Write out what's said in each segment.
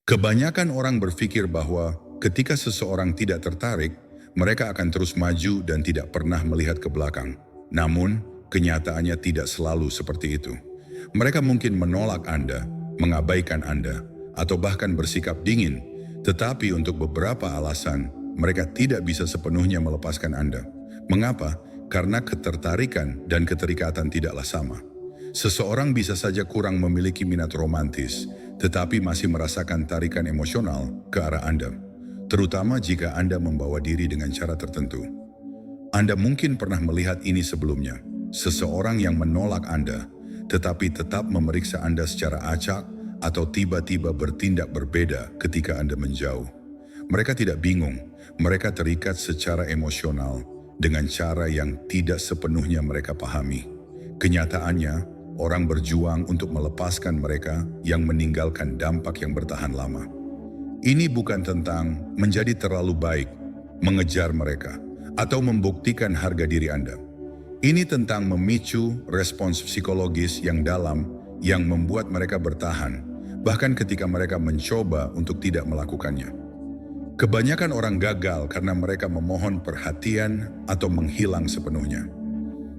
Kebanyakan orang berpikir bahwa ketika seseorang tidak tertarik, mereka akan terus maju dan tidak pernah melihat ke belakang. Namun, kenyataannya tidak selalu seperti itu. Mereka mungkin menolak Anda, mengabaikan Anda, atau bahkan bersikap dingin, tetapi untuk beberapa alasan, mereka tidak bisa sepenuhnya melepaskan Anda. Mengapa? Karena ketertarikan dan keterikatan tidaklah sama. Seseorang bisa saja kurang memiliki minat romantis, tetapi masih merasakan tarikan emosional ke arah Anda, terutama jika Anda membawa diri dengan cara tertentu. Anda mungkin pernah melihat ini sebelumnya, seseorang yang menolak Anda, tetapi tetap memeriksa Anda secara acak atau tiba-tiba bertindak berbeda ketika Anda menjauh. Mereka tidak bingung, mereka terikat secara emosional dengan cara yang tidak sepenuhnya mereka pahami. Kenyataannya, orang berjuang untuk melepaskan mereka yang meninggalkan dampak yang bertahan lama. Ini bukan tentang menjadi terlalu baik, mengejar mereka, atau membuktikan harga diri Anda. Ini tentang memicu respons psikologis yang dalam yang membuat mereka bertahan, bahkan ketika mereka mencoba untuk tidak melakukannya. Kebanyakan orang gagal karena mereka memohon perhatian atau menghilang sepenuhnya.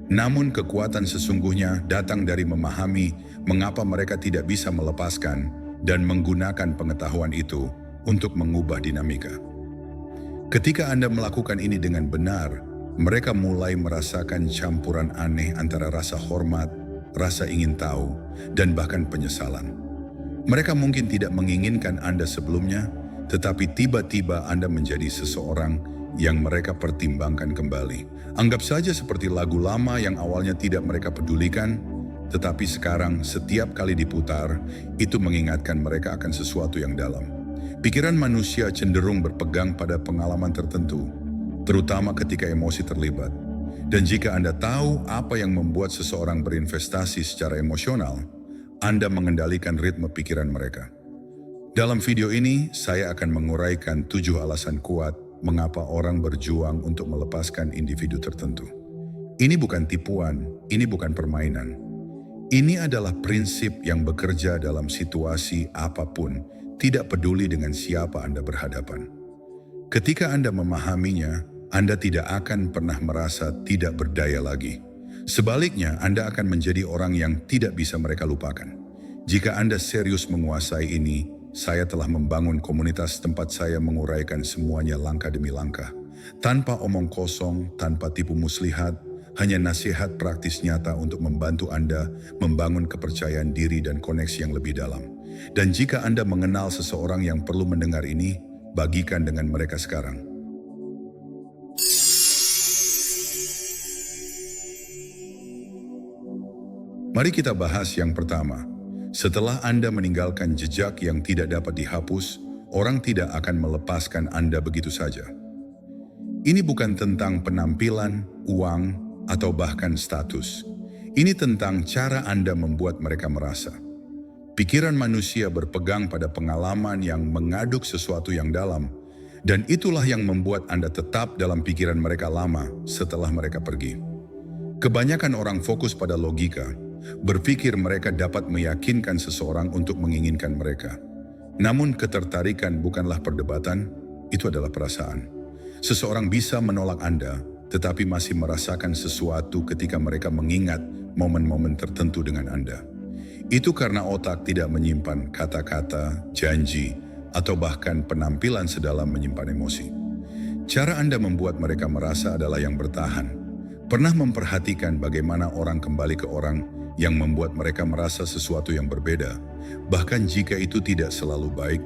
Namun kekuatan sesungguhnya datang dari memahami mengapa mereka tidak bisa melepaskan dan menggunakan pengetahuan itu untuk mengubah dinamika. Ketika Anda melakukan ini dengan benar, mereka mulai merasakan campuran aneh antara rasa hormat, rasa ingin tahu, dan bahkan penyesalan. Mereka mungkin tidak menginginkan Anda sebelumnya, tetapi tiba-tiba Anda menjadi seseorang yang mereka pertimbangkan kembali. Anggap saja seperti lagu lama yang awalnya tidak mereka pedulikan, tetapi sekarang setiap kali diputar, itu mengingatkan mereka akan sesuatu yang dalam. Pikiran manusia cenderung berpegang pada pengalaman tertentu, terutama ketika emosi terlibat. Dan jika Anda tahu apa yang membuat seseorang berinvestasi secara emosional, Anda mengendalikan ritme pikiran mereka. Dalam video ini, saya akan menguraikan 7 alasan kuat mengapa orang berjuang untuk melepaskan individu tertentu. Ini bukan tipuan, ini bukan permainan. Ini adalah prinsip yang bekerja dalam situasi apapun, tidak peduli dengan siapa Anda berhadapan. Ketika Anda memahaminya, Anda tidak akan pernah merasa tidak berdaya lagi. Sebaliknya, Anda akan menjadi orang yang tidak bisa mereka lupakan. Jika Anda serius menguasai ini, saya telah membangun komunitas tempat saya menguraikan semuanya langkah demi langkah. Tanpa omong kosong, tanpa tipu muslihat, hanya nasihat praktis nyata untuk membantu Anda membangun kepercayaan diri dan koneksi yang lebih dalam. Dan jika Anda mengenal seseorang yang perlu mendengar ini, bagikan dengan mereka sekarang. Mari kita bahas yang pertama. Setelah Anda meninggalkan jejak yang tidak dapat dihapus, orang tidak akan melepaskan Anda begitu saja. Ini bukan tentang penampilan, uang, atau bahkan status. Ini tentang cara Anda membuat mereka merasa. Pikiran manusia berpegang pada pengalaman yang mengaduk sesuatu yang dalam, dan itulah yang membuat Anda tetap dalam pikiran mereka lama setelah mereka pergi. Kebanyakan orang fokus pada logika, berpikir mereka dapat meyakinkan seseorang untuk menginginkan mereka. Namun ketertarikan bukanlah perdebatan, itu adalah perasaan. Seseorang bisa menolak Anda, tetapi masih merasakan sesuatu ketika mereka mengingat momen-momen tertentu dengan Anda. Itu karena otak tidak menyimpan kata-kata, janji, atau bahkan penampilan sedalam menyimpan emosi. Cara Anda membuat mereka merasa adalah yang bertahan. Pernah memperhatikan bagaimana orang kembali ke orang yang membuat mereka merasa sesuatu yang berbeda, bahkan jika itu tidak selalu baik?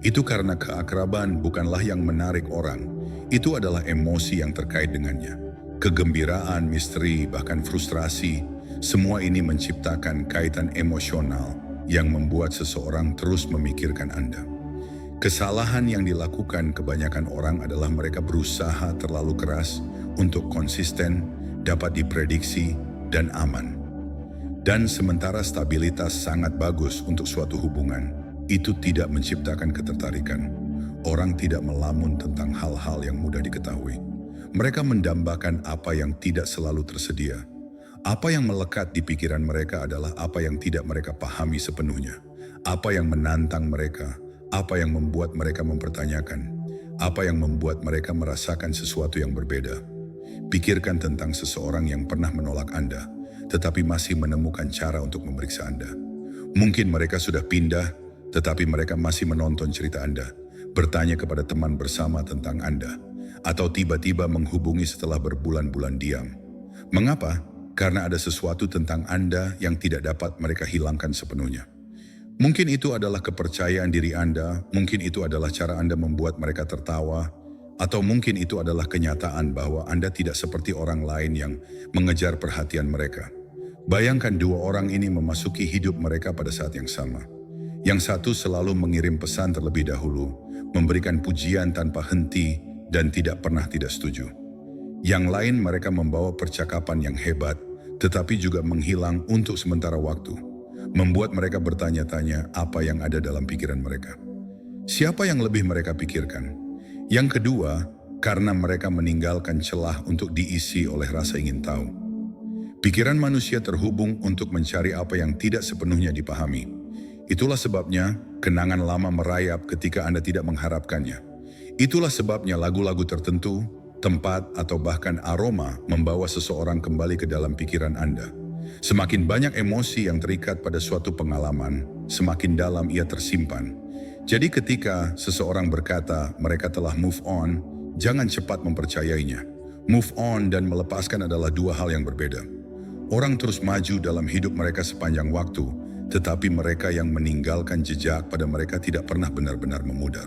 Itu karena keakraban bukanlah yang menarik orang, itu adalah emosi yang terkait dengannya. Kegembiraan, misteri, bahkan frustrasi, semua ini menciptakan kaitan emosional yang membuat seseorang terus memikirkan Anda. Kesalahan yang dilakukan kebanyakan orang adalah mereka berusaha terlalu keras untuk konsisten, dapat diprediksi, dan aman. Dan sementara stabilitas sangat bagus untuk suatu hubungan, itu tidak menciptakan ketertarikan. Orang tidak melamun tentang hal-hal yang mudah diketahui. Mereka mendambakan apa yang tidak selalu tersedia. Apa yang melekat di pikiran mereka adalah apa yang tidak mereka pahami sepenuhnya. Apa yang menantang mereka, Apa yang membuat mereka mempertanyakan? Apa yang membuat mereka merasakan sesuatu yang berbeda? Pikirkan tentang seseorang yang pernah menolak Anda, tetapi masih menemukan cara untuk memeriksa Anda. Mungkin mereka sudah pindah, tetapi mereka masih menonton cerita Anda, bertanya kepada teman bersama tentang Anda, atau tiba-tiba menghubungi setelah berbulan-bulan diam. Mengapa? Karena ada sesuatu tentang Anda yang tidak dapat mereka hilangkan sepenuhnya. Mungkin itu adalah kepercayaan diri Anda, mungkin itu adalah cara Anda membuat mereka tertawa, atau mungkin itu adalah kenyataan bahwa Anda tidak seperti orang lain yang mengejar perhatian mereka. Bayangkan dua orang ini memasuki hidup mereka pada saat yang sama. Yang satu selalu mengirim pesan terlebih dahulu, memberikan pujian tanpa henti dan tidak pernah tidak setuju. Yang lain mereka membawa percakapan yang hebat, tetapi juga menghilang untuk sementara waktu. Membuat mereka bertanya-tanya apa yang ada dalam pikiran mereka. Siapa yang lebih mereka pikirkan? Yang kedua, karena mereka meninggalkan celah untuk diisi oleh rasa ingin tahu. Pikiran manusia terhubung untuk mencari apa yang tidak sepenuhnya dipahami. Itulah sebabnya kenangan lama merayap ketika Anda tidak mengharapkannya. Itulah sebabnya lagu-lagu tertentu, tempat, atau bahkan aroma membawa seseorang kembali ke dalam pikiran Anda. Semakin banyak emosi yang terikat pada suatu pengalaman, semakin dalam ia tersimpan. Jadi ketika seseorang berkata mereka telah move on, jangan cepat mempercayainya. Move on dan melepaskan adalah dua hal yang berbeda. Orang terus maju dalam hidup mereka sepanjang waktu, tetapi mereka yang meninggalkan jejak pada mereka tidak pernah benar-benar memudar.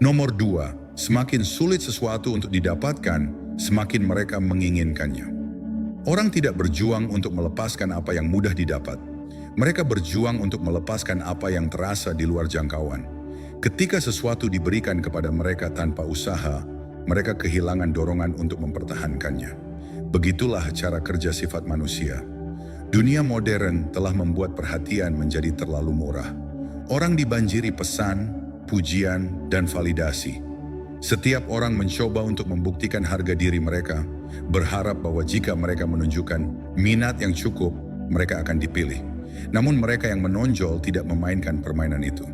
Nomor dua, semakin sulit sesuatu untuk didapatkan, semakin mereka menginginkannya. Orang tidak berjuang untuk melepaskan apa yang mudah didapat. Mereka berjuang untuk melepaskan apa yang terasa di luar jangkauan. Ketika sesuatu diberikan kepada mereka tanpa usaha, mereka kehilangan dorongan untuk mempertahankannya. Begitulah cara kerja sifat manusia. Dunia modern telah membuat perhatian menjadi terlalu murah. Orang dibanjiri pesan, pujian, dan validasi. Setiap orang mencoba untuk membuktikan harga diri mereka, berharap bahwa jika mereka menunjukkan minat yang cukup, mereka akan dipilih. Namun mereka yang menonjol tidak memainkan permainan itu.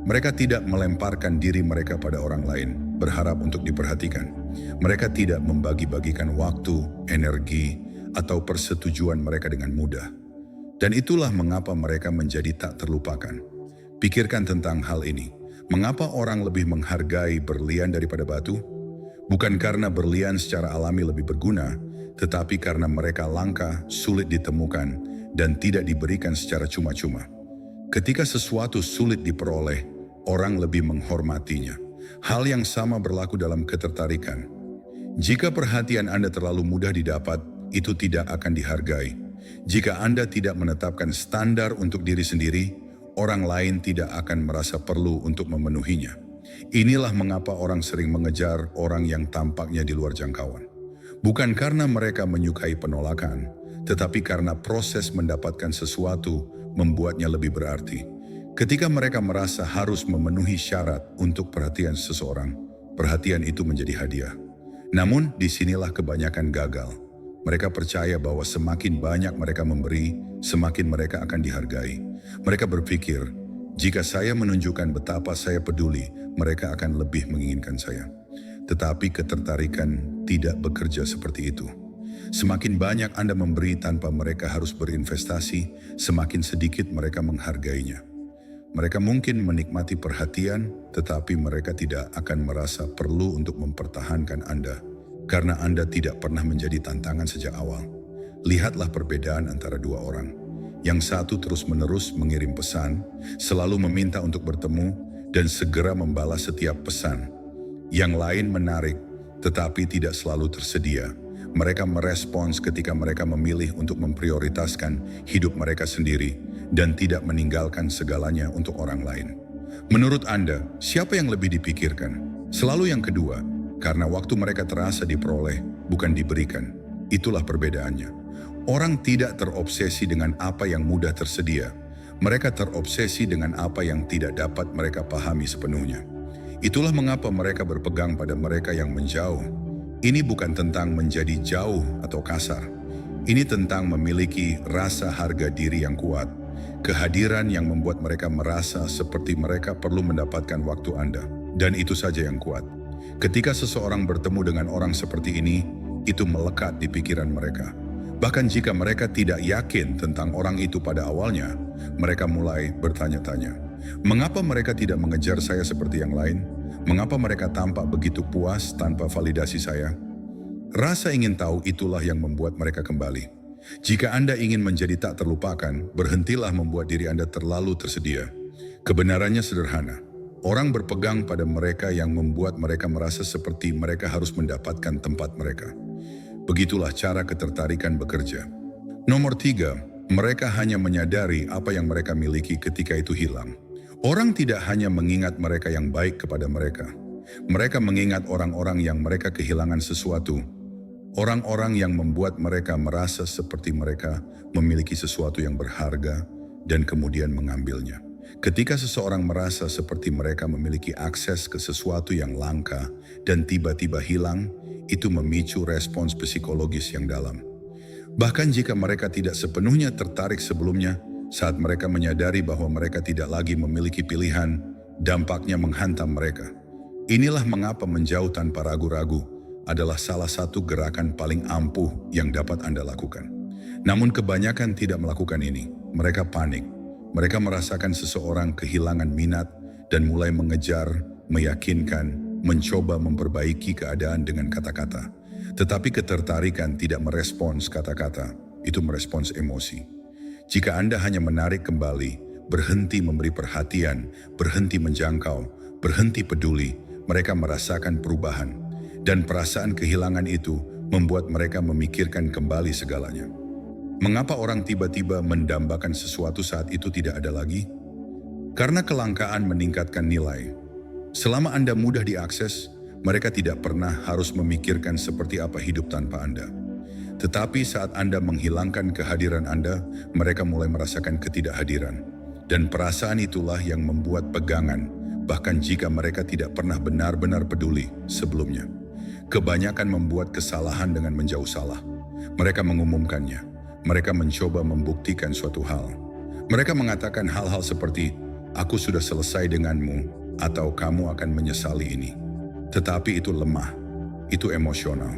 Mereka tidak melemparkan diri mereka pada orang lain, berharap untuk diperhatikan. Mereka tidak membagi-bagikan waktu, energi, atau persetujuan mereka dengan mudah. Dan itulah mengapa mereka menjadi tak terlupakan. Pikirkan tentang hal ini. Mengapa orang lebih menghargai berlian daripada batu? Bukan karena berlian secara alami lebih berguna, tetapi karena mereka langka, sulit ditemukan, dan tidak diberikan secara cuma-cuma. Ketika sesuatu sulit diperoleh, orang lebih menghormatinya. Hal yang sama berlaku dalam ketertarikan. Jika perhatian Anda terlalu mudah didapat, itu tidak akan dihargai. Jika Anda tidak menetapkan standar untuk diri sendiri, orang lain tidak akan merasa perlu untuk memenuhinya. Inilah mengapa orang sering mengejar orang yang tampaknya di luar jangkauan. Bukan karena mereka menyukai penolakan, tetapi karena proses mendapatkan sesuatu membuatnya lebih berarti. Ketika mereka merasa harus memenuhi syarat untuk perhatian seseorang, perhatian itu menjadi hadiah. Namun disinilah kebanyakan gagal. Mereka percaya bahwa semakin banyak mereka memberi, semakin mereka akan dihargai. Mereka berpikir, jika saya menunjukkan betapa saya peduli, mereka akan lebih menginginkan saya. Tetapi ketertarikan tidak bekerja seperti itu. Semakin banyak Anda memberi tanpa mereka harus berinvestasi, semakin sedikit mereka menghargainya. Mereka mungkin menikmati perhatian, tetapi mereka tidak akan merasa perlu untuk mempertahankan Anda, karena Anda tidak pernah menjadi tantangan sejak awal. Lihatlah perbedaan antara dua orang. Yang satu terus-menerus mengirim pesan, selalu meminta untuk bertemu, dan segera membalas setiap pesan. Yang lain menarik, tetapi tidak selalu tersedia. Mereka merespons ketika mereka memilih untuk memprioritaskan hidup mereka sendiri dan tidak meninggalkan segalanya untuk orang lain. Menurut Anda, siapa yang lebih dipikirkan? Selalu yang kedua, karena waktu mereka terasa diperoleh, bukan diberikan. Itulah perbedaannya. Orang tidak terobsesi dengan apa yang mudah tersedia. Mereka terobsesi dengan apa yang tidak dapat mereka pahami sepenuhnya. Itulah mengapa mereka berpegang pada mereka yang menjauh. Ini bukan tentang menjadi jauh atau kasar. Ini tentang memiliki rasa harga diri yang kuat. Kehadiran yang membuat mereka merasa seperti mereka perlu mendapatkan waktu Anda. Dan itu saja yang kuat. Ketika seseorang bertemu dengan orang seperti ini, itu melekat di pikiran mereka. Bahkan jika mereka tidak yakin tentang orang itu pada awalnya, mereka mulai bertanya-tanya, mengapa mereka tidak mengejar saya seperti yang lain? Mengapa mereka tampak begitu puas tanpa validasi saya? Rasa ingin tahu itulah yang membuat mereka kembali. Jika Anda ingin menjadi tak terlupakan, berhentilah membuat diri Anda terlalu tersedia. Kebenarannya sederhana. Orang berpegang pada mereka yang membuat mereka merasa seperti mereka harus mendapatkan tempat mereka. Begitulah cara ketertarikan bekerja. Nomor 3, mereka hanya menyadari apa yang mereka miliki ketika itu hilang. Orang tidak hanya mengingat mereka yang baik kepada mereka. Mereka mengingat orang-orang yang mereka kehilangan sesuatu. Orang-orang yang membuat mereka merasa seperti mereka memiliki sesuatu yang berharga dan kemudian mengambilnya. Ketika seseorang merasa seperti mereka memiliki akses ke sesuatu yang langka dan tiba-tiba hilang, itu memicu respons psikologis yang dalam. Bahkan jika mereka tidak sepenuhnya tertarik sebelumnya, saat mereka menyadari bahwa mereka tidak lagi memiliki pilihan, dampaknya menghantam mereka. Inilah mengapa menjauh tanpa ragu-ragu adalah salah satu gerakan paling ampuh yang dapat Anda lakukan. Namun kebanyakan tidak melakukan ini. Mereka panik. Mereka merasakan seseorang kehilangan minat dan mulai mengejar, meyakinkan, mencoba memperbaiki keadaan dengan kata-kata. Tetapi ketertarikan tidak merespons kata-kata, itu merespons emosi. Jika Anda hanya menarik kembali, berhenti memberi perhatian, berhenti menjangkau, berhenti peduli, mereka merasakan perubahan. Dan perasaan kehilangan itu membuat mereka memikirkan kembali segalanya. Mengapa orang tiba-tiba mendambakan sesuatu saat itu tidak ada lagi? Karena kelangkaan meningkatkan nilai. Selama Anda mudah diakses, mereka tidak pernah harus memikirkan seperti apa hidup tanpa Anda. Tetapi saat Anda menghilangkan kehadiran Anda, mereka mulai merasakan ketidakhadiran. Dan perasaan itulah yang membuat pegangan, bahkan jika mereka tidak pernah benar-benar peduli sebelumnya. Kebanyakan membuat kesalahan dengan menjauh salah. Mereka mengumumkannya. Mereka mencoba membuktikan suatu hal. Mereka mengatakan hal-hal seperti, "Aku sudah selesai denganmu," atau "Kamu akan menyesali ini." Tetapi itu lemah. Itu emosional.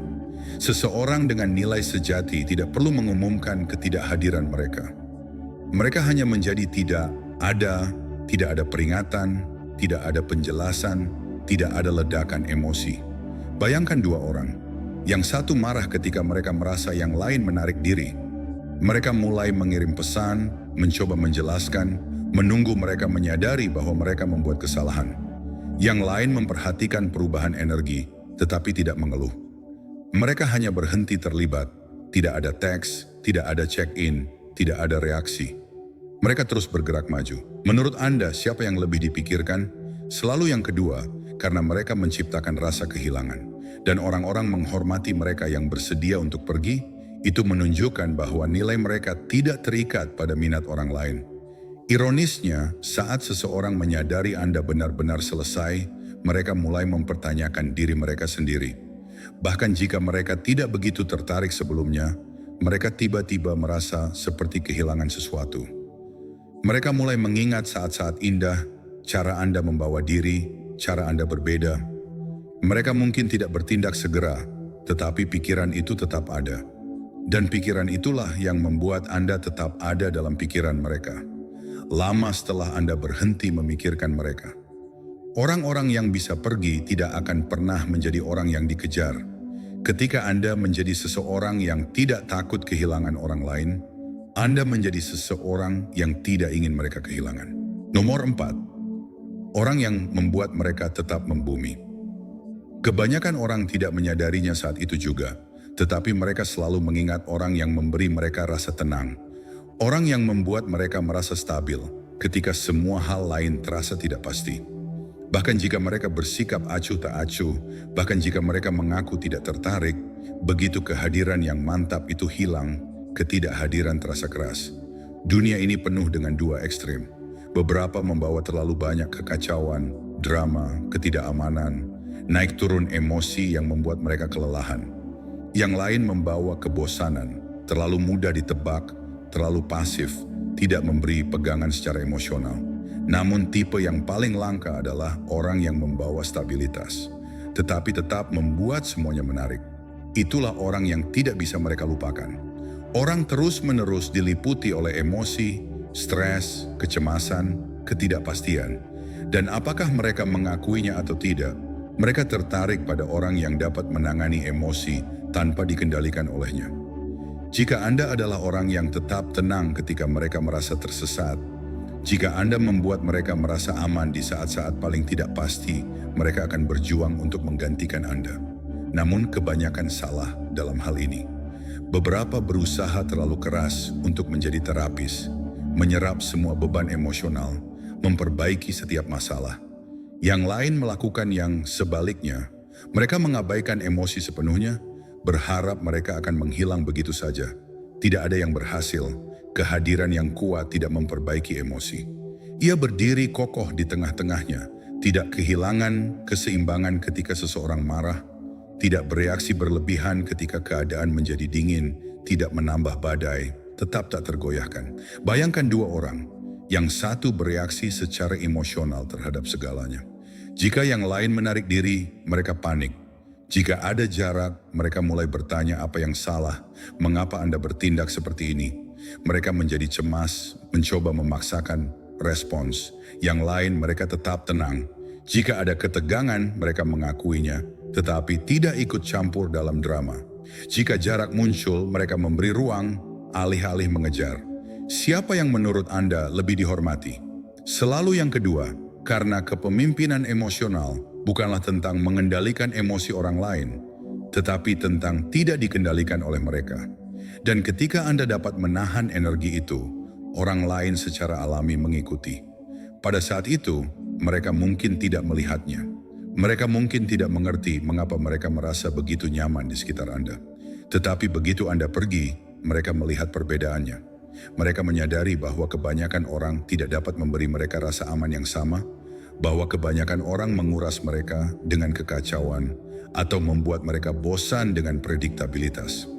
Seseorang dengan nilai sejati tidak perlu mengumumkan ketidakhadiran mereka. Mereka hanya menjadi tidak ada peringatan, tidak ada penjelasan, tidak ada ledakan emosi. Bayangkan dua orang, yang satu marah ketika mereka merasa yang lain menarik diri. Mereka mulai mengirim pesan, mencoba menjelaskan, menunggu mereka menyadari bahwa mereka membuat kesalahan. Yang lain memperhatikan perubahan energi, tetapi tidak mengeluh. Mereka hanya berhenti terlibat, tidak ada teks, tidak ada check-in, tidak ada reaksi. Mereka terus bergerak maju. Menurut Anda, siapa yang lebih dipikirkan? Selalu yang kedua, karena mereka menciptakan rasa kehilangan. Dan orang-orang menghormati mereka yang bersedia untuk pergi, itu menunjukkan bahwa nilai mereka tidak terikat pada minat orang lain. Ironisnya, saat seseorang menyadari Anda benar-benar selesai, mereka mulai mempertanyakan diri mereka sendiri. Bahkan jika mereka tidak begitu tertarik sebelumnya, mereka tiba-tiba merasa seperti kehilangan sesuatu. Mereka mulai mengingat saat-saat indah, cara Anda membawa diri, cara Anda berbeda. Mereka mungkin tidak bertindak segera, tetapi pikiran itu tetap ada. Dan pikiran itulah yang membuat Anda tetap ada dalam pikiran mereka. Lama setelah Anda berhenti memikirkan mereka. Orang-orang yang bisa pergi tidak akan pernah menjadi orang yang dikejar. Ketika Anda menjadi seseorang yang tidak takut kehilangan orang lain, Anda menjadi seseorang yang tidak ingin mereka kehilangan. Nomor 4. Orang yang membuat mereka tetap membumi. Kebanyakan orang tidak menyadarinya saat itu juga, tetapi mereka selalu mengingat orang yang memberi mereka rasa tenang. Orang yang membuat mereka merasa stabil ketika semua hal lain terasa tidak pasti. Bahkan jika mereka bersikap acuh tak acuh, bahkan jika mereka mengaku tidak tertarik, begitu kehadiran yang mantap itu hilang, ketidakhadiran terasa keras. Dunia ini penuh dengan dua ekstrem. Beberapa membawa terlalu banyak kekacauan, drama, ketidakamanan, naik turun emosi yang membuat mereka kelelahan. Yang lain membawa kebosanan, terlalu mudah ditebak, terlalu pasif, tidak memberi pegangan secara emosional. Namun tipe yang paling langka adalah orang yang membawa stabilitas, tetapi tetap membuat semuanya menarik. Itulah orang yang tidak bisa mereka lupakan. Orang terus-menerus diliputi oleh emosi, stres, kecemasan, ketidakpastian. Dan apakah mereka mengakuinya atau tidak, mereka tertarik pada orang yang dapat menangani emosi tanpa dikendalikan olehnya. Jika Anda adalah orang yang tetap tenang ketika mereka merasa tersesat, jika Anda membuat mereka merasa aman di saat-saat paling tidak pasti, mereka akan berjuang untuk menggantikan Anda. Namun kebanyakan salah dalam hal ini. Beberapa berusaha terlalu keras untuk menjadi terapis, menyerap semua beban emosional, memperbaiki setiap masalah. Yang lain melakukan yang sebaliknya. Mereka mengabaikan emosi sepenuhnya, berharap mereka akan menghilang begitu saja. Tidak ada yang berhasil. Kehadiran yang kuat tidak memperbaiki emosi. Ia berdiri kokoh di tengah-tengahnya, tidak kehilangan keseimbangan ketika seseorang marah, tidak bereaksi berlebihan ketika keadaan menjadi dingin, tidak menambah badai, tetap tak tergoyahkan. Bayangkan dua orang, yang satu bereaksi secara emosional terhadap segalanya. Jika yang lain menarik diri, mereka panik. Jika ada jarak, mereka mulai bertanya apa yang salah, mengapa Anda bertindak seperti ini. Mereka menjadi cemas, mencoba memaksakan respons. Yang lain mereka tetap tenang. Jika ada ketegangan, mereka mengakuinya, tetapi tidak ikut campur dalam drama. Jika jarak muncul, mereka memberi ruang, alih-alih mengejar. Siapa yang menurut Anda lebih dihormati? Selalu yang kedua, karena kepemimpinan emosional bukanlah tentang mengendalikan emosi orang lain, tetapi tentang tidak dikendalikan oleh mereka. Dan ketika Anda dapat menahan energi itu, orang lain secara alami mengikuti. Pada saat itu, mereka mungkin tidak melihatnya. Mereka mungkin tidak mengerti mengapa mereka merasa begitu nyaman di sekitar Anda. Tetapi begitu Anda pergi, mereka melihat perbedaannya. Mereka menyadari bahwa kebanyakan orang tidak dapat memberi mereka rasa aman yang sama, bahwa kebanyakan orang menguras mereka dengan kekacauan atau membuat mereka bosan dengan prediktabilitas.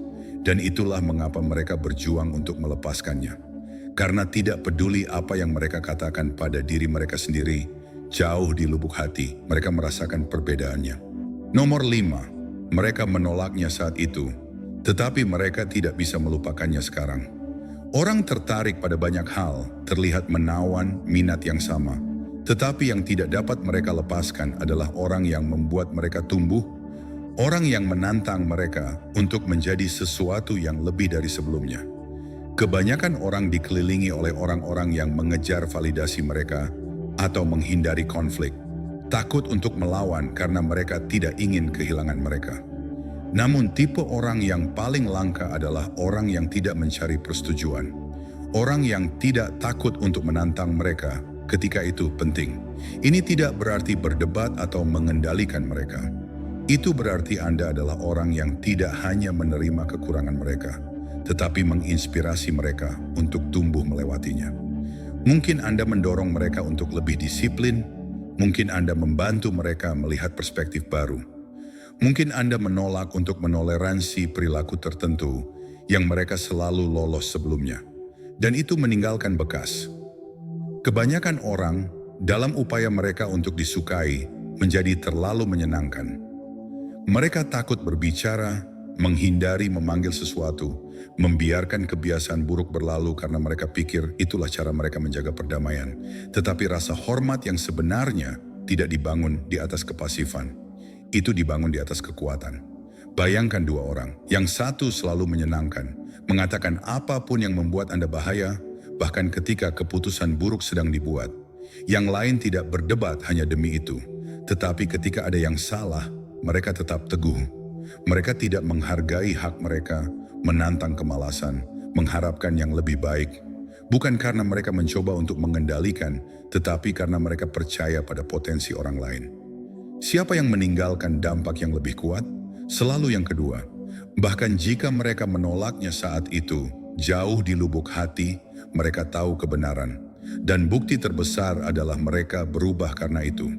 Dan itulah mengapa mereka berjuang untuk melepaskannya. Karena tidak peduli apa yang mereka katakan pada diri mereka sendiri, jauh di lubuk hati mereka merasakan perbedaannya. Nomor 5, mereka menolaknya saat itu, tetapi mereka tidak bisa melupakannya sekarang. Orang tertarik pada banyak hal, terlihat menawan minat yang sama. Tetapi yang tidak dapat mereka lepaskan adalah orang yang membuat mereka tumbuh, orang yang menantang mereka untuk menjadi sesuatu yang lebih dari sebelumnya. Kebanyakan orang dikelilingi oleh orang-orang yang mengejar validasi mereka atau menghindari konflik, takut untuk melawan karena mereka tidak ingin kehilangan mereka. Namun tipe orang yang paling langka adalah orang yang tidak mencari persetujuan, orang yang tidak takut untuk menantang mereka ketika itu penting. Ini tidak berarti berdebat atau mengendalikan mereka. Itu berarti Anda adalah orang yang tidak hanya menerima kekurangan mereka, tetapi menginspirasi mereka untuk tumbuh melewatinya. Mungkin Anda mendorong mereka untuk lebih disiplin, mungkin Anda membantu mereka melihat perspektif baru. Mungkin Anda menolak untuk menoleransi perilaku tertentu yang mereka selalu lolos sebelumnya. Dan itu meninggalkan bekas. Kebanyakan orang, dalam upaya mereka untuk disukai, menjadi terlalu menyenangkan. Mereka takut berbicara, menghindari memanggil sesuatu, membiarkan kebiasaan buruk berlalu karena mereka pikir itulah cara mereka menjaga perdamaian. Tetapi rasa hormat yang sebenarnya tidak dibangun di atas kepasifan. Itu dibangun di atas kekuatan. Bayangkan dua orang, yang satu selalu menyenangkan, mengatakan apapun yang membuat Anda bahaya, bahkan ketika keputusan buruk sedang dibuat. Yang lain tidak berdebat hanya demi itu. Tetapi ketika ada yang salah, mereka tetap teguh. Mereka tidak menghargai hak mereka, menantang kemalasan, mengharapkan yang lebih baik. Bukan karena mereka mencoba untuk mengendalikan, tetapi karena mereka percaya pada potensi orang lain. Siapa yang meninggalkan dampak yang lebih kuat? Selalu yang kedua. Bahkan jika mereka menolaknya saat itu, jauh di lubuk hati, mereka tahu kebenaran, dan bukti terbesar adalah mereka berubah karena itu.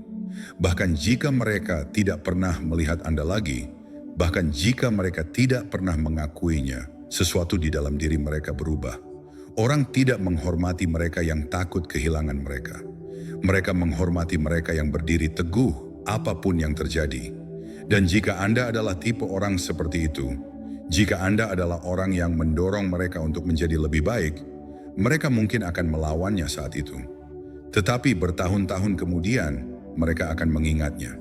Bahkan jika mereka tidak pernah melihat Anda lagi, bahkan jika mereka tidak pernah mengakuinya, sesuatu di dalam diri mereka berubah. Orang tidak menghormati mereka yang takut kehilangan mereka. Mereka menghormati mereka yang berdiri teguh apapun yang terjadi. Dan jika Anda adalah tipe orang seperti itu, jika Anda adalah orang yang mendorong mereka untuk menjadi lebih baik, mereka mungkin akan melawannya saat itu. Tetapi bertahun-tahun kemudian, mereka akan mengingatnya.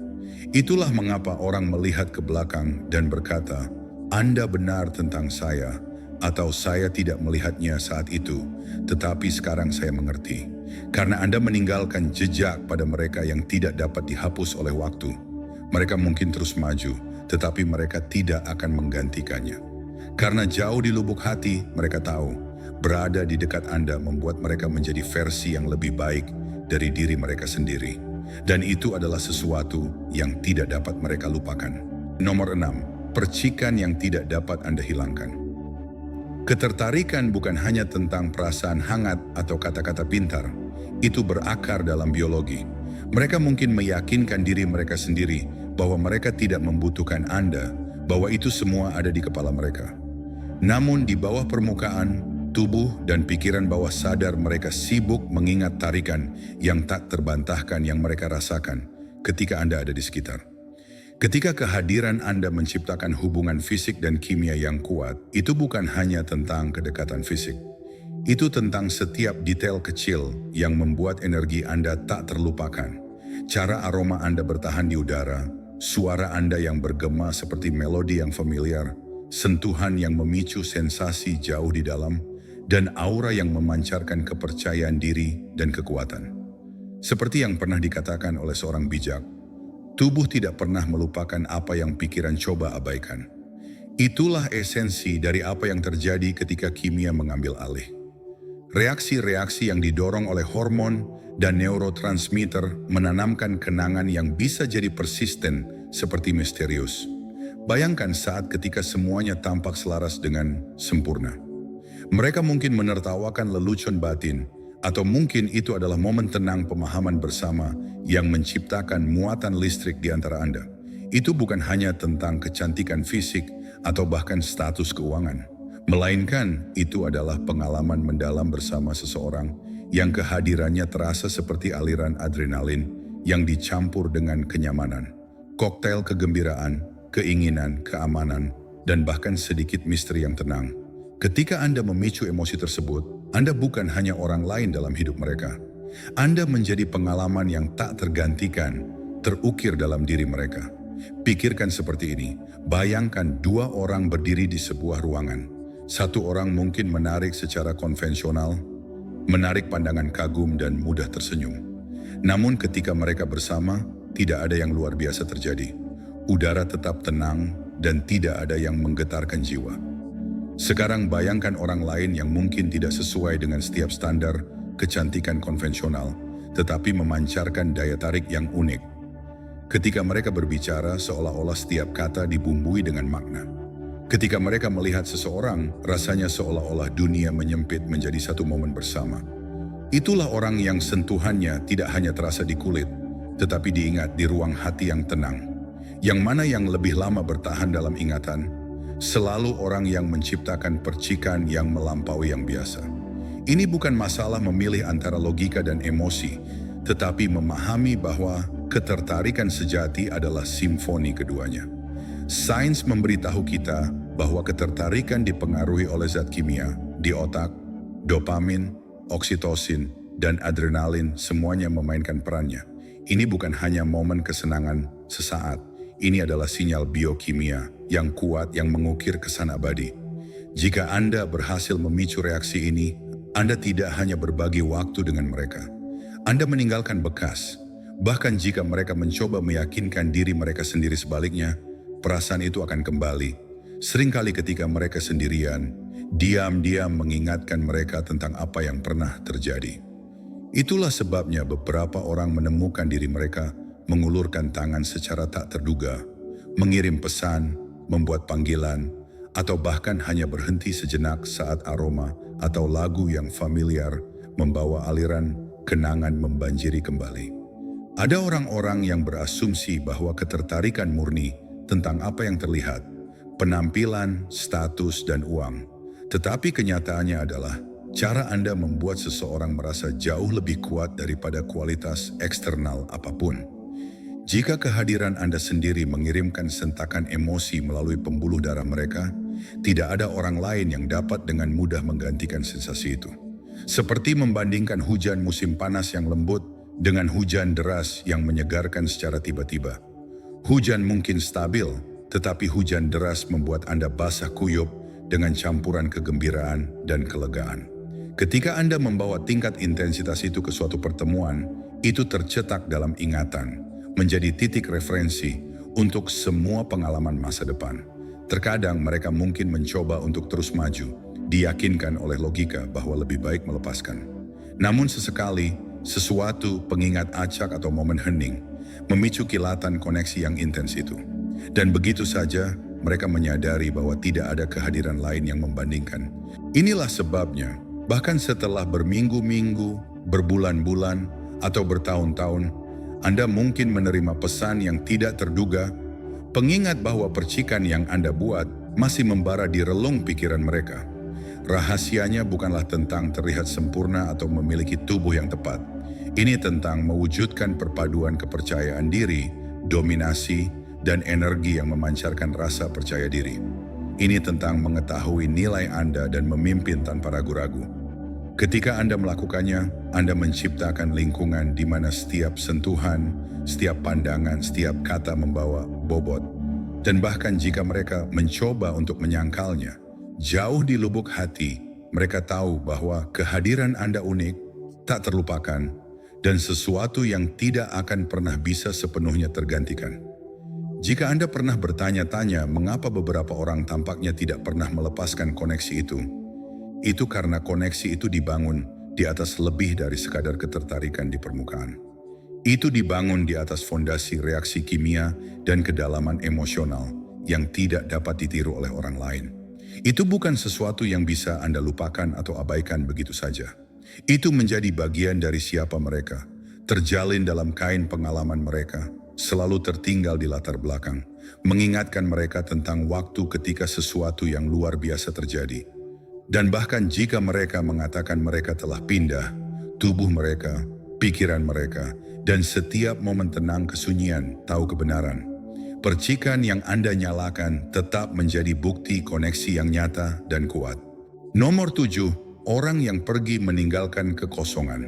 Itulah mengapa orang melihat ke belakang dan berkata, "Anda benar tentang saya," atau "Saya tidak melihatnya saat itu, tetapi sekarang saya mengerti." Karena Anda meninggalkan jejak pada mereka yang tidak dapat dihapus oleh waktu. Mereka mungkin terus maju, tetapi mereka tidak akan menggantikannya. Karena jauh di lubuk hati, mereka tahu, berada di dekat Anda membuat mereka menjadi versi yang lebih baik dari diri mereka sendiri. Dan itu adalah sesuatu yang tidak dapat mereka lupakan. Nomor 6, percikan yang tidak dapat Anda hilangkan. Ketertarikan bukan hanya tentang perasaan hangat atau kata-kata pintar. Itu berakar dalam biologi. Mereka mungkin meyakinkan diri mereka sendiri bahwa mereka tidak membutuhkan Anda, bahwa itu semua ada di kepala mereka. Namun di bawah permukaan, tubuh dan pikiran bawah sadar mereka sibuk mengingat tarikan yang tak terbantahkan yang mereka rasakan ketika Anda ada di sekitar. Ketika kehadiran Anda menciptakan hubungan fisik dan kimia yang kuat, itu bukan hanya tentang kedekatan fisik. Itu tentang setiap detail kecil yang membuat energi Anda tak terlupakan. Cara aroma Anda bertahan di udara, suara Anda yang bergema seperti melodi yang familiar, sentuhan yang memicu sensasi jauh di dalam, dan aura yang memancarkan kepercayaan diri dan kekuatan. Seperti yang pernah dikatakan oleh seorang bijak, tubuh tidak pernah melupakan apa yang pikiran coba abaikan. Itulah esensi dari apa yang terjadi ketika kimia mengambil alih. Reaksi-reaksi yang didorong oleh hormon dan neurotransmitter menanamkan kenangan yang bisa jadi persisten seperti misterius. Bayangkan saat ketika semuanya tampak selaras dengan sempurna. Mereka mungkin menertawakan lelucon batin, atau mungkin itu adalah momen tenang pemahaman bersama yang menciptakan muatan listrik di antara Anda. Itu bukan hanya tentang kecantikan fisik atau bahkan status keuangan, melainkan itu adalah pengalaman mendalam bersama seseorang yang kehadirannya terasa seperti aliran adrenalin yang dicampur dengan kenyamanan, koktail kegembiraan, keinginan, keamanan, dan bahkan sedikit misteri yang tenang. Ketika Anda memicu emosi tersebut, Anda bukan hanya orang lain dalam hidup mereka. Anda menjadi pengalaman yang tak tergantikan, terukir dalam diri mereka. Pikirkan seperti ini, bayangkan dua orang berdiri di sebuah ruangan. Satu orang mungkin menarik secara konvensional, menarik pandangan kagum dan mudah tersenyum. Namun ketika mereka bersama, tidak ada yang luar biasa terjadi. Udara tetap tenang dan tidak ada yang menggetarkan jiwa. Sekarang bayangkan orang lain yang mungkin tidak sesuai dengan setiap standar kecantikan konvensional, tetapi memancarkan daya tarik yang unik. Ketika mereka berbicara, seolah-olah setiap kata dibumbui dengan makna. Ketika mereka melihat seseorang, rasanya seolah-olah dunia menyempit menjadi satu momen bersama. Itulah orang yang sentuhannya tidak hanya terasa di kulit, tetapi diingat di ruang hati yang tenang. Yang mana yang lebih lama bertahan dalam ingatan? Selalu orang yang menciptakan percikan yang melampaui yang biasa. Ini bukan masalah memilih antara logika dan emosi, tetapi memahami bahwa ketertarikan sejati adalah simfoni keduanya. Sains memberitahu kita bahwa ketertarikan dipengaruhi oleh zat kimia di otak, dopamin, oksitosin, dan adrenalin semuanya memainkan perannya. Ini bukan hanya momen kesenangan sesaat. Ini adalah sinyal biokimia yang kuat yang mengukir kesan abadi. Jika Anda berhasil memicu reaksi ini, Anda tidak hanya berbagi waktu dengan mereka. Anda meninggalkan bekas. Bahkan jika mereka mencoba meyakinkan diri mereka sendiri sebaliknya, perasaan itu akan kembali. Seringkali ketika mereka sendirian, diam-diam mengingatkan mereka tentang apa yang pernah terjadi. Itulah sebabnya beberapa orang menemukan diri mereka mengulurkan tangan secara tak terduga, mengirim pesan, membuat panggilan, atau bahkan hanya berhenti sejenak saat aroma atau lagu yang familiar membawa aliran kenangan membanjiri kembali. Ada orang-orang yang berasumsi bahwa ketertarikan murni tentang apa yang terlihat, penampilan, status, dan uang. Tetapi kenyataannya adalah Cara Anda membuat seseorang merasa jauh lebih kuat daripada kualitas eksternal apapun. Jika kehadiran Anda sendiri mengirimkan sentakan emosi melalui pembuluh darah mereka, tidak ada orang lain yang dapat dengan mudah menggantikan sensasi itu. Seperti membandingkan hujan musim panas yang lembut dengan hujan deras yang menyegarkan secara tiba-tiba. Hujan mungkin stabil, tetapi hujan deras membuat Anda basah kuyup dengan campuran kegembiraan dan kelegaan. Ketika Anda membawa tingkat intensitas itu ke suatu pertemuan, itu tercetak dalam ingatan, menjadi titik referensi untuk semua pengalaman masa depan. Terkadang mereka mungkin mencoba untuk terus maju, diyakinkan oleh logika bahwa lebih baik melepaskan. Namun sesekali, sesuatu pengingat acak atau momen hening, memicu kilatan koneksi yang intens itu. Dan begitu saja, mereka menyadari bahwa tidak ada kehadiran lain yang membandingkan. Inilah sebabnya, bahkan setelah berminggu-minggu, berbulan-bulan, atau bertahun-tahun, Anda mungkin menerima pesan yang tidak terduga, pengingat bahwa percikan yang Anda buat masih membara di relung pikiran mereka. Rahasianya bukanlah tentang terlihat sempurna atau memiliki tubuh yang tepat. Ini tentang mewujudkan perpaduan kepercayaan diri, dominasi, dan energi yang memancarkan rasa percaya diri. Ini tentang mengetahui nilai Anda dan memimpin tanpa ragu-ragu. Ketika Anda melakukannya, Anda menciptakan lingkungan di mana setiap sentuhan, setiap pandangan, setiap kata membawa bobot. Dan bahkan jika mereka mencoba untuk menyangkalnya, jauh di lubuk hati, mereka tahu bahwa kehadiran Anda unik, tak terlupakan, dan sesuatu yang tidak akan pernah bisa sepenuhnya tergantikan. Jika Anda pernah bertanya-tanya mengapa beberapa orang tampaknya tidak pernah melepaskan koneksi itu karena koneksi itu dibangun di atas lebih dari sekadar ketertarikan di permukaan. Itu dibangun di atas fondasi reaksi kimia dan kedalaman emosional yang tidak dapat ditiru oleh orang lain. Itu bukan sesuatu yang bisa Anda lupakan atau abaikan begitu saja. Itu menjadi bagian dari siapa mereka, terjalin dalam kain pengalaman mereka, selalu tertinggal di latar belakang, mengingatkan mereka tentang waktu ketika sesuatu yang luar biasa terjadi. Dan bahkan jika mereka mengatakan mereka telah pindah, tubuh mereka, pikiran mereka, dan setiap momen tenang kesunyian tahu kebenaran. Percikan yang Anda nyalakan tetap menjadi bukti koneksi yang nyata dan kuat. Nomor 7, orang yang pergi meninggalkan kekosongan.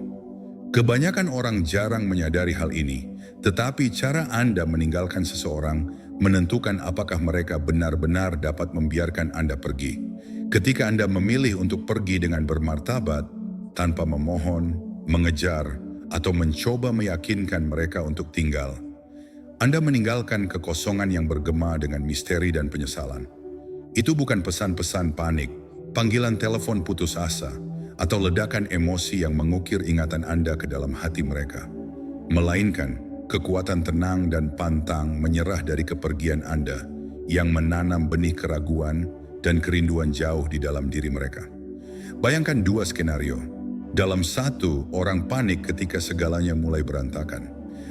Kebanyakan orang jarang menyadari hal ini, tetapi cara Anda meninggalkan seseorang menentukan apakah mereka benar-benar dapat membiarkan Anda pergi. Ketika Anda memilih untuk pergi dengan bermartabat, tanpa memohon, mengejar, atau mencoba meyakinkan mereka untuk tinggal, Anda meninggalkan kekosongan yang bergema dengan misteri dan penyesalan. Itu bukan pesan-pesan panik, panggilan telepon putus asa, atau ledakan emosi yang mengukir ingatan Anda ke dalam hati mereka. Melainkan, kekuatan tenang dan pantang menyerah dari kepergian Anda yang menanam benih keraguan dan kerinduan jauh di dalam diri mereka. Bayangkan dua skenario. Dalam satu, orang panik ketika segalanya mulai berantakan.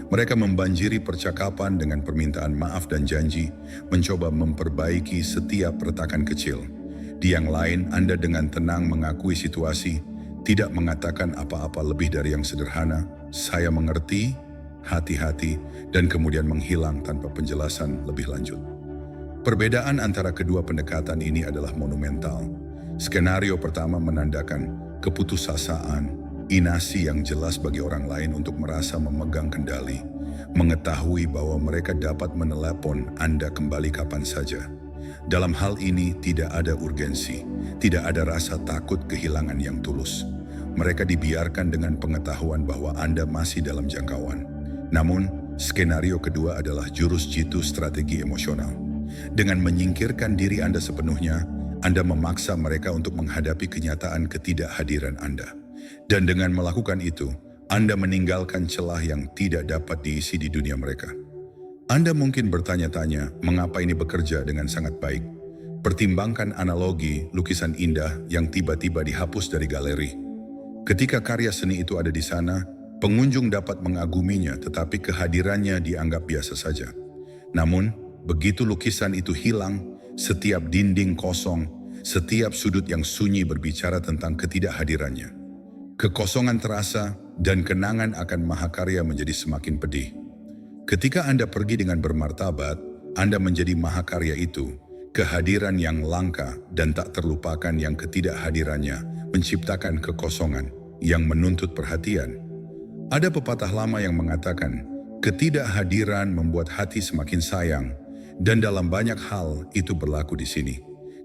Mereka membanjiri percakapan dengan permintaan maaf dan janji, mencoba memperbaiki setiap retakan kecil. Di yang lain, Anda dengan tenang mengakui situasi, tidak mengatakan apa-apa lebih dari yang sederhana, "Saya mengerti, hati-hati," dan kemudian menghilang tanpa penjelasan lebih lanjut. Perbedaan antara kedua pendekatan ini adalah monumental. Skenario pertama menandakan keputusasaan, inasi yang jelas bagi orang lain untuk merasa memegang kendali, mengetahui bahwa mereka dapat menelepon Anda kembali kapan saja. Dalam hal ini tidak ada urgensi, tidak ada rasa takut kehilangan yang tulus. Mereka dibiarkan dengan pengetahuan bahwa Anda masih dalam jangkauan. Namun, skenario kedua adalah jurus jitu strategi emosional. Dengan menyingkirkan diri Anda sepenuhnya, Anda memaksa mereka untuk menghadapi kenyataan ketidakhadiran Anda. Dan dengan melakukan itu, Anda meninggalkan celah yang tidak dapat diisi di dunia mereka. Anda mungkin bertanya-tanya mengapa ini bekerja dengan sangat baik. Pertimbangkan analogi lukisan indah yang tiba-tiba dihapus dari galeri. Ketika karya seni itu ada di sana, pengunjung dapat mengaguminya tetapi kehadirannya dianggap biasa saja. Namun, begitu lukisan itu hilang, setiap dinding kosong, Setiap sudut yang sunyi berbicara tentang ketidakhadirannya. Kekosongan terasa dan kenangan akan mahakarya menjadi semakin pedih. Ketika Anda pergi dengan bermartabat, Anda menjadi mahakarya itu. Kehadiran yang langka dan tak terlupakan yang ketidakhadirannya menciptakan kekosongan yang menuntut perhatian. Ada pepatah lama yang mengatakan, ketidakhadiran membuat hati semakin sayang, dan dalam banyak hal itu berlaku di sini.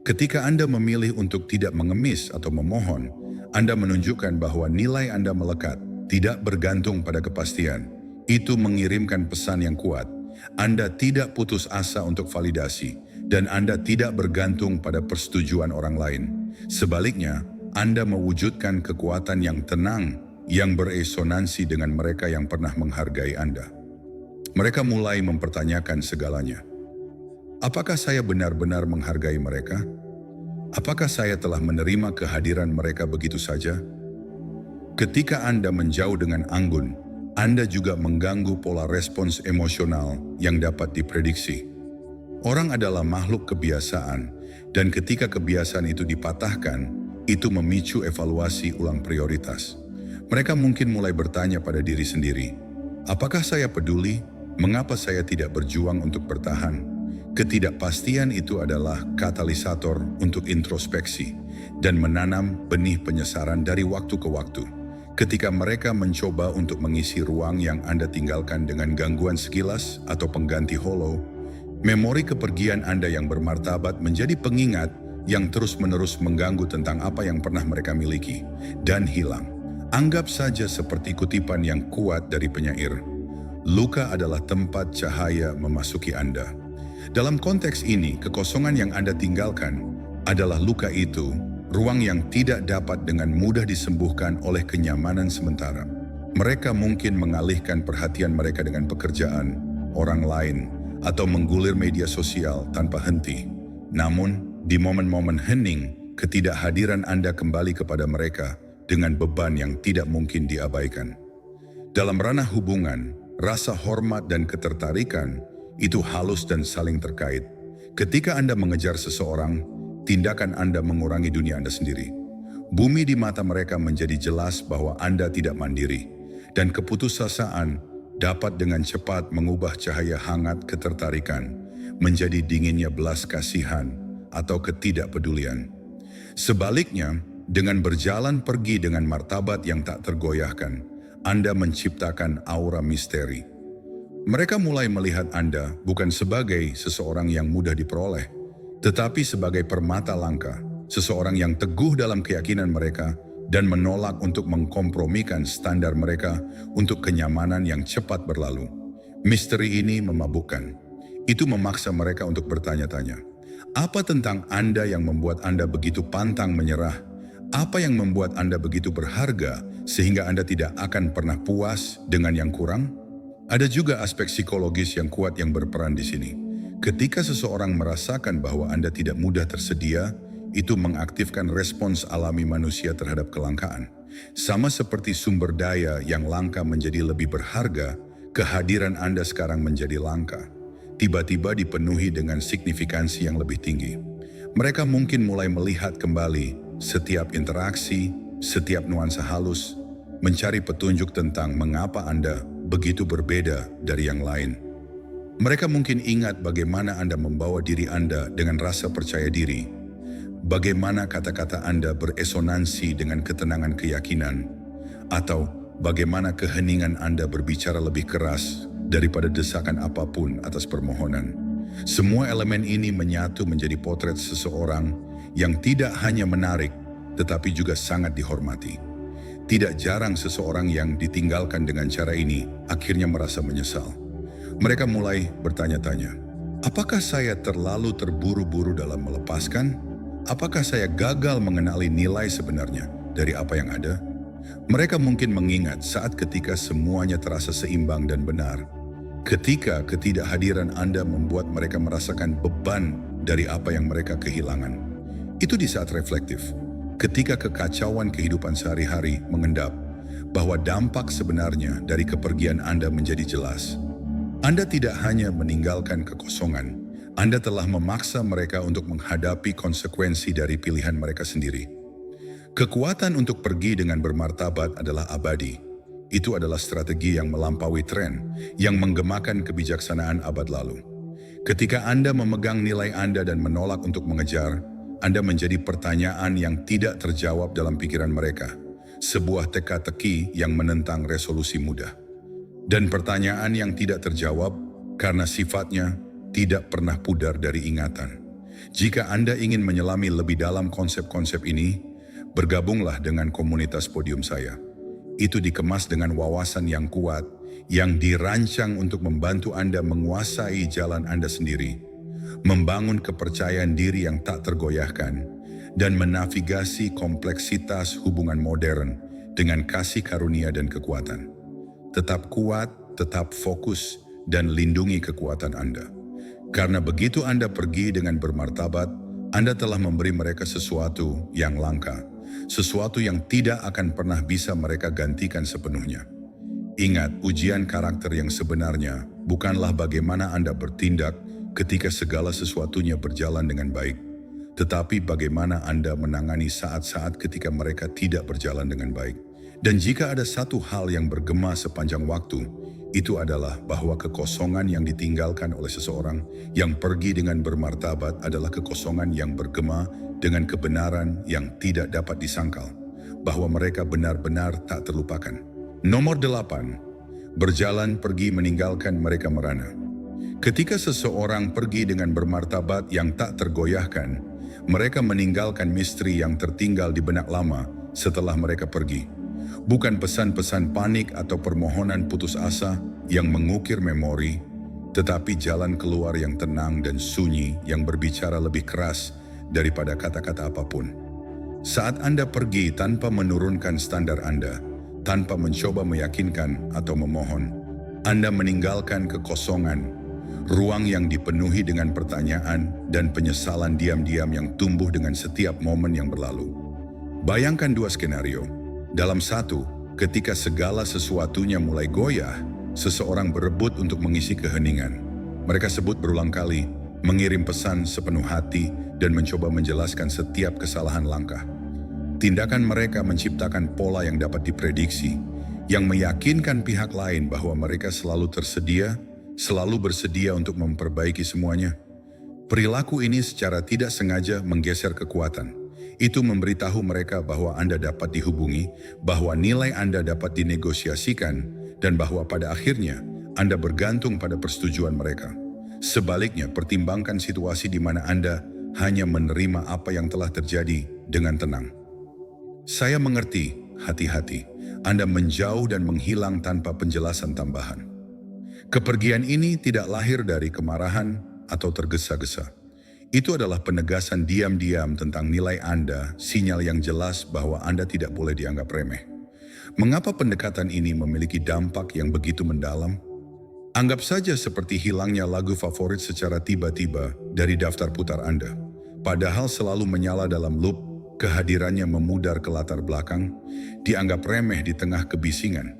Ketika Anda memilih untuk tidak mengemis atau memohon, Anda menunjukkan bahwa nilai Anda melekat, tidak bergantung pada kepastian. Itu mengirimkan pesan yang kuat. Anda tidak putus asa untuk validasi, dan Anda tidak bergantung pada persetujuan orang lain. Sebaliknya, Anda mewujudkan kekuatan yang tenang, yang beresonansi dengan mereka yang pernah menghargai Anda. Mereka mulai mempertanyakan segalanya. Apakah saya benar-benar menghargai mereka? Apakah saya telah menerima kehadiran mereka begitu saja? Ketika Anda menjauh dengan anggun, Anda juga mengganggu pola respons emosional yang dapat diprediksi. Orang adalah makhluk kebiasaan, dan ketika kebiasaan itu dipatahkan, itu memicu evaluasi ulang prioritas. Mereka mungkin mulai bertanya pada diri sendiri, apakah saya peduli? Mengapa saya tidak berjuang untuk bertahan? Ketidakpastian itu adalah katalisator untuk introspeksi dan menanam benih penyesaran dari waktu ke waktu. Ketika mereka mencoba untuk mengisi ruang yang Anda tinggalkan dengan gangguan sekilas atau pengganti holo, memori kepergian Anda yang bermartabat menjadi pengingat yang terus-menerus mengganggu tentang apa yang pernah mereka miliki dan hilang. Anggap saja seperti kutipan yang kuat dari penyair, luka adalah tempat cahaya memasuki Anda. Dalam konteks ini, kekosongan yang Anda tinggalkan adalah luka itu, ruang yang tidak dapat dengan mudah disembuhkan oleh kenyamanan sementara. Mereka mungkin mengalihkan perhatian mereka dengan pekerjaan, orang lain, atau menggulir media sosial tanpa henti. Namun, di momen-momen hening, ketidakhadiran Anda kembali kepada mereka dengan beban yang tidak mungkin diabaikan. Dalam ranah hubungan, rasa hormat dan ketertarikan itu halus dan saling terkait. Ketika Anda mengejar seseorang, tindakan Anda mengurangi dunia Anda sendiri. Bumi di mata mereka menjadi jelas bahwa Anda tidak mandiri, dan keputusasaan dapat dengan cepat mengubah cahaya hangat ketertarikan menjadi dinginnya belas kasihan atau ketidakpedulian. Sebaliknya, dengan berjalan pergi dengan martabat yang tak tergoyahkan, Anda menciptakan aura misteri. Mereka mulai melihat Anda bukan sebagai seseorang yang mudah diperoleh, tetapi sebagai permata langka, seseorang yang teguh dalam keyakinan mereka dan menolak untuk mengkompromikan standar mereka untuk kenyamanan yang cepat berlalu. Misteri ini memabukkan. Itu memaksa mereka untuk bertanya-tanya. Apa tentang Anda yang membuat Anda begitu pantang menyerah? Apa yang membuat Anda begitu berharga sehingga Anda tidak akan pernah puas dengan yang kurang? Ada juga aspek psikologis yang kuat yang berperan di sini. Ketika seseorang merasakan bahwa Anda tidak mudah tersedia, itu mengaktifkan respons alami manusia terhadap kelangkaan. Sama seperti sumber daya yang langka menjadi lebih berharga, kehadiran Anda sekarang menjadi langka. Tiba-tiba dipenuhi dengan signifikansi yang lebih tinggi. Mereka mungkin mulai melihat kembali setiap interaksi, setiap nuansa halus, mencari petunjuk tentang mengapa Anda begitu berbeda dari yang lain. Mereka mungkin ingat bagaimana Anda membawa diri Anda dengan rasa percaya diri, bagaimana kata-kata Anda beresonansi dengan ketenangan keyakinan, atau bagaimana keheningan Anda berbicara lebih keras daripada desakan apapun atas permohonan. Semua elemen ini menyatu menjadi potret seseorang yang tidak hanya menarik, tetapi juga sangat dihormati. Tidak jarang seseorang yang ditinggalkan dengan cara ini akhirnya merasa menyesal. Mereka mulai bertanya-tanya, apakah saya terlalu terburu-buru dalam melepaskan? Apakah saya gagal mengenali nilai sebenarnya dari apa yang ada? Mereka mungkin mengingat saat ketika semuanya terasa seimbang dan benar. Ketika ketidakhadiran Anda membuat mereka merasakan beban dari apa yang mereka kehilangan. Itu di saat reflektif. Ketika kekacauan kehidupan sehari-hari mengendap, bahwa dampak sebenarnya dari kepergian Anda menjadi jelas. Anda tidak hanya meninggalkan kekosongan, Anda telah memaksa mereka untuk menghadapi konsekuensi dari pilihan mereka sendiri. Kekuatan untuk pergi dengan bermartabat adalah abadi. Itu adalah strategi yang melampaui tren, yang menggemakan kebijaksanaan abad lalu. Ketika Anda memegang nilai Anda dan menolak untuk mengejar, Anda menjadi pertanyaan yang tidak terjawab dalam pikiran mereka. Sebuah teka-teki yang menentang resolusi mudah. Dan pertanyaan yang tidak terjawab karena sifatnya tidak pernah pudar dari ingatan. Jika Anda ingin menyelami lebih dalam konsep-konsep ini, bergabunglah dengan komunitas podium saya. Itu dikemas dengan wawasan yang kuat, yang dirancang untuk membantu Anda menguasai jalan Anda sendiri, membangun kepercayaan diri yang tak tergoyahkan, dan menavigasi kompleksitas hubungan modern dengan kasih karunia dan kekuatan. Tetap kuat, tetap fokus, dan lindungi kekuatan Anda. Karena begitu Anda pergi dengan bermartabat, Anda telah memberi mereka sesuatu yang langka, sesuatu yang tidak akan pernah bisa mereka gantikan sepenuhnya. Ingat, ujian karakter yang sebenarnya bukanlah bagaimana Anda bertindak ketika segala sesuatunya berjalan dengan baik, tetapi bagaimana Anda menangani saat-saat ketika mereka tidak berjalan dengan baik. Dan jika ada satu hal yang bergema sepanjang waktu, itu adalah bahwa kekosongan yang ditinggalkan oleh seseorang yang pergi dengan bermartabat adalah kekosongan yang bergema dengan kebenaran yang tidak dapat disangkal, bahwa mereka benar-benar tak terlupakan. Nomor 8, berjalan pergi meninggalkan mereka merana. Ketika seseorang pergi dengan bermartabat yang tak tergoyahkan, mereka meninggalkan misteri yang tertinggal di benak lama setelah mereka pergi. Bukan pesan-pesan panik atau permohonan putus asa yang mengukir memori, tetapi jalan keluar yang tenang dan sunyi yang berbicara lebih keras daripada kata-kata apapun. Saat Anda pergi tanpa menurunkan standar Anda, tanpa mencoba meyakinkan atau memohon, Anda meninggalkan kekosongan, ruang yang dipenuhi dengan pertanyaan dan penyesalan diam-diam yang tumbuh dengan setiap momen yang berlalu. Bayangkan dua skenario. Dalam satu, ketika segala sesuatunya mulai goyah, seseorang berebut untuk mengisi keheningan. Mereka sebut berulang kali, mengirim pesan sepenuh hati dan mencoba menjelaskan setiap kesalahan langkah. Tindakan mereka menciptakan pola yang dapat diprediksi, yang meyakinkan pihak lain bahwa mereka selalu tersedia, selalu bersedia untuk memperbaiki semuanya. Perilaku ini secara tidak sengaja menggeser kekuatan. Itu memberitahu mereka bahwa Anda dapat dihubungi, bahwa nilai Anda dapat dinegosiasikan, dan bahwa pada akhirnya Anda bergantung pada persetujuan mereka. Sebaliknya, pertimbangkan situasi di mana Anda hanya menerima apa yang telah terjadi dengan tenang. Saya mengerti, hati-hati, Anda menjauh dan menghilang tanpa penjelasan tambahan. Kepergian ini tidak lahir dari kemarahan atau tergesa-gesa. Itu adalah penegasan diam-diam tentang nilai Anda, sinyal yang jelas bahwa Anda tidak boleh dianggap remeh. Mengapa pendekatan ini memiliki dampak yang begitu mendalam? Anggap saja seperti hilangnya lagu favorit secara tiba-tiba dari daftar putar Anda. Padahal selalu menyala dalam loop, kehadirannya memudar ke latar belakang, dianggap remeh di tengah kebisingan.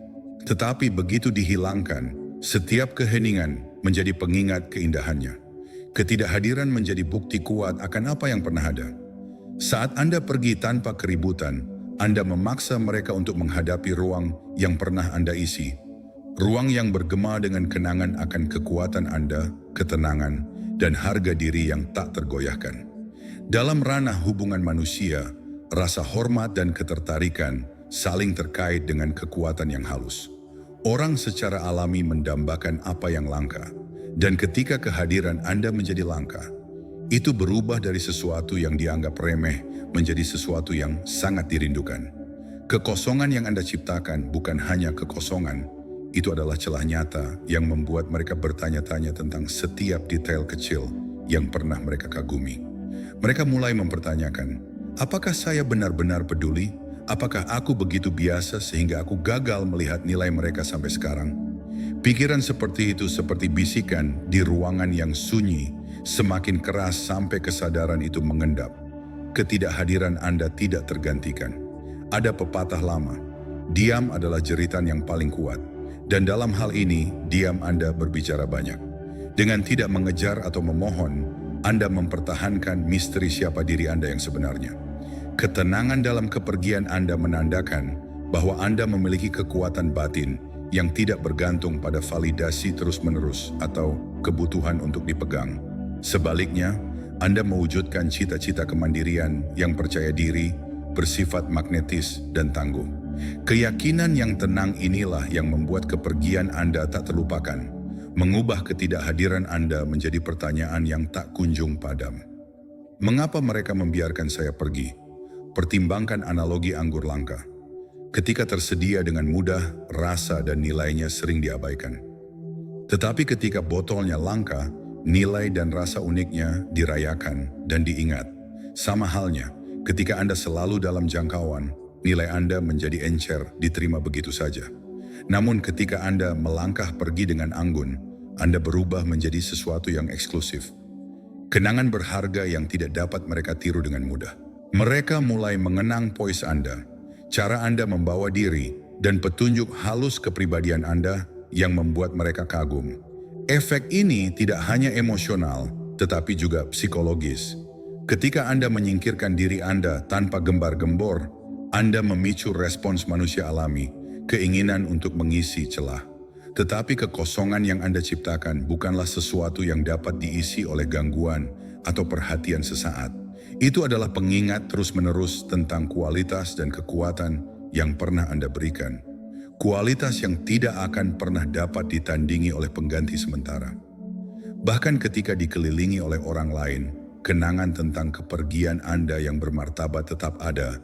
Tetapi begitu dihilangkan, setiap keheningan menjadi pengingat keindahannya. Ketidakhadiran menjadi bukti kuat akan apa yang pernah ada. Saat Anda pergi tanpa keributan, Anda memaksa mereka untuk menghadapi ruang yang pernah Anda isi. Ruang yang bergema dengan kenangan akan kekuatan Anda, ketenangan, dan harga diri yang tak tergoyahkan. Dalam ranah hubungan manusia, rasa hormat dan ketertarikan saling terkait dengan kekuatan yang halus. Orang secara alami mendambakan apa yang langka. Dan ketika kehadiran Anda menjadi langka, itu berubah dari sesuatu yang dianggap remeh menjadi sesuatu yang sangat dirindukan. Kekosongan yang Anda ciptakan bukan hanya kekosongan, itu adalah celah nyata yang membuat mereka bertanya-tanya tentang setiap detail kecil yang pernah mereka kagumi. Mereka mulai mempertanyakan, apakah saya benar-benar peduli? Apakah aku begitu biasa sehingga aku gagal melihat nilai mereka sampai sekarang? Pikiran seperti itu seperti bisikan di ruangan yang sunyi, semakin keras sampai kesadaran itu mengendap. Ketidakhadiran Anda tidak tergantikan. Ada pepatah lama, diam adalah jeritan yang paling kuat. Dan dalam hal ini, diam Anda berbicara banyak. Dengan tidak mengejar atau memohon, Anda mempertahankan misteri siapa diri Anda yang sebenarnya. Ketenangan dalam kepergian Anda menandakan bahwa Anda memiliki kekuatan batin yang tidak bergantung pada validasi terus-menerus atau kebutuhan untuk dipegang. Sebaliknya, Anda mewujudkan cita-cita kemandirian yang percaya diri, bersifat magnetis, dan tangguh. Keyakinan yang tenang inilah yang membuat kepergian Anda tak terlupakan, mengubah ketidakhadiran Anda menjadi pertanyaan yang tak kunjung padam. Mengapa mereka membiarkan saya pergi? Pertimbangkan analogi anggur langka. Ketika tersedia dengan mudah, rasa dan nilainya sering diabaikan. Tetapi ketika botolnya langka, nilai dan rasa uniknya dirayakan dan diingat. Sama halnya, ketika Anda selalu dalam jangkauan, nilai Anda menjadi encer, diterima begitu saja. Namun ketika Anda melangkah pergi dengan anggun, Anda berubah menjadi sesuatu yang eksklusif. Kenangan berharga yang tidak dapat mereka tiru dengan mudah. Mereka mulai mengenang pois Anda, cara Anda membawa diri, dan petunjuk halus kepribadian Anda yang membuat mereka kagum. Efek ini tidak hanya emosional, tetapi juga psikologis. Ketika Anda menyingkirkan diri Anda tanpa gembar-gembor, Anda memicu respons manusia alami, keinginan untuk mengisi celah. Tetapi kekosongan yang Anda ciptakan bukanlah sesuatu yang dapat diisi oleh gangguan atau perhatian sesaat. Itu adalah pengingat terus-menerus tentang kualitas dan kekuatan yang pernah Anda berikan. Kualitas yang tidak akan pernah dapat ditandingi oleh pengganti sementara. Bahkan ketika dikelilingi oleh orang lain, kenangan tentang kepergian Anda yang bermartabat tetap ada,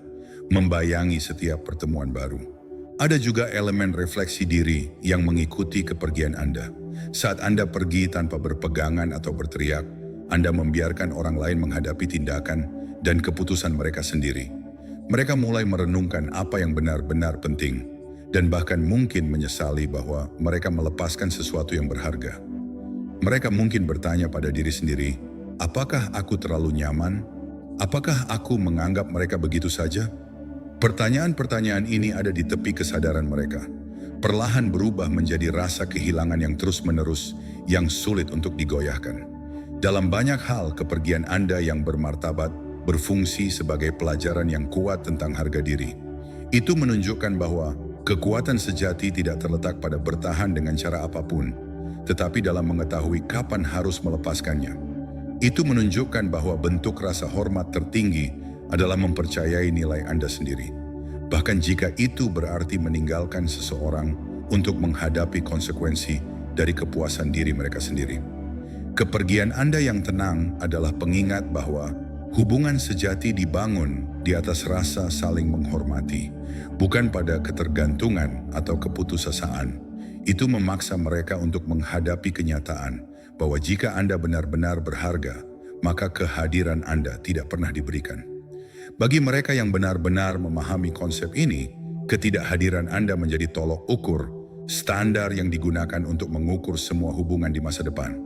membayangi setiap pertemuan baru. Ada juga elemen refleksi diri yang mengikuti kepergian Anda. Saat Anda pergi tanpa berpegangan atau berteriak, Anda membiarkan orang lain menghadapi tindakan dan keputusan mereka sendiri. Mereka mulai merenungkan apa yang benar-benar penting, dan bahkan mungkin menyesali bahwa mereka melepaskan sesuatu yang berharga. Mereka mungkin bertanya pada diri sendiri, apakah aku terlalu nyaman? Apakah aku menganggap mereka begitu saja? Pertanyaan-pertanyaan ini ada di tepi kesadaran mereka. Perlahan berubah menjadi rasa kehilangan yang terus-menerus, yang sulit untuk digoyahkan. Dalam banyak hal, kepergian Anda yang bermartabat berfungsi sebagai pelajaran yang kuat tentang harga diri. Itu menunjukkan bahwa kekuatan sejati tidak terletak pada bertahan dengan cara apapun, tetapi dalam mengetahui kapan harus melepaskannya. Itu menunjukkan bahwa bentuk rasa hormat tertinggi adalah mempercayai nilai Anda sendiri. Bahkan jika itu berarti meninggalkan seseorang untuk menghadapi konsekuensi dari kepuasan diri mereka sendiri. Kepergian Anda yang tenang adalah pengingat bahwa hubungan sejati dibangun di atas rasa saling menghormati, bukan pada ketergantungan atau keputusasaan. Itu memaksa mereka untuk menghadapi kenyataan bahwa jika Anda benar-benar berharga, maka kehadiran Anda tidak pernah diberikan. Bagi mereka yang benar-benar memahami konsep ini, ketidakhadiran Anda menjadi tolok ukur, standar yang digunakan untuk mengukur semua hubungan di masa depan.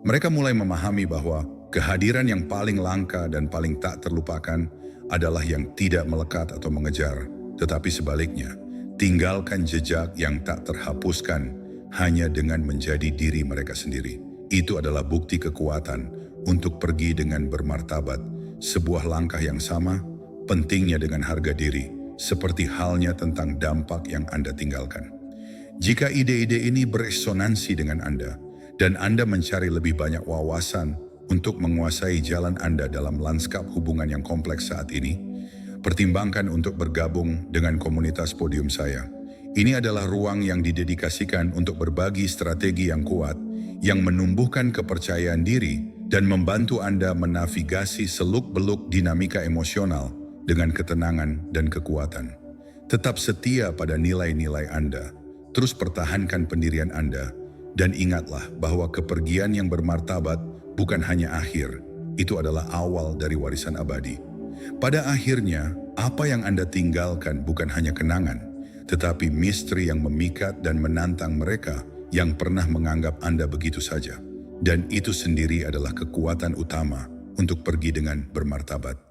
Mereka mulai memahami bahwa kehadiran yang paling langka dan paling tak terlupakan adalah yang tidak melekat atau mengejar, tetapi sebaliknya, tinggalkan jejak yang tak terhapuskan hanya dengan menjadi diri mereka sendiri. Itu adalah bukti kekuatan untuk pergi dengan bermartabat, sebuah langkah yang sama, pentingnya dengan harga diri, seperti halnya tentang dampak yang Anda tinggalkan. Jika ide-ide ini beresonansi dengan Anda, dan Anda mencari lebih banyak wawasan untuk menguasai jalan Anda dalam lanskap hubungan yang kompleks saat ini, pertimbangkan untuk bergabung dengan komunitas podium saya. Ini adalah ruang yang didedikasikan untuk berbagi strategi yang kuat, yang menumbuhkan kepercayaan diri dan membantu Anda menavigasi seluk-beluk dinamika emosional dengan ketenangan dan kekuatan. Tetap setia pada nilai-nilai Anda, terus pertahankan pendirian Anda, dan ingatlah bahwa kepergian yang bermartabat bukan hanya akhir, itu adalah awal dari warisan abadi. Pada akhirnya, apa yang Anda tinggalkan bukan hanya kenangan, tetapi misteri yang memikat dan menantang mereka yang pernah menganggap Anda begitu saja. Dan itu sendiri adalah kekuatan utama untuk pergi dengan bermartabat.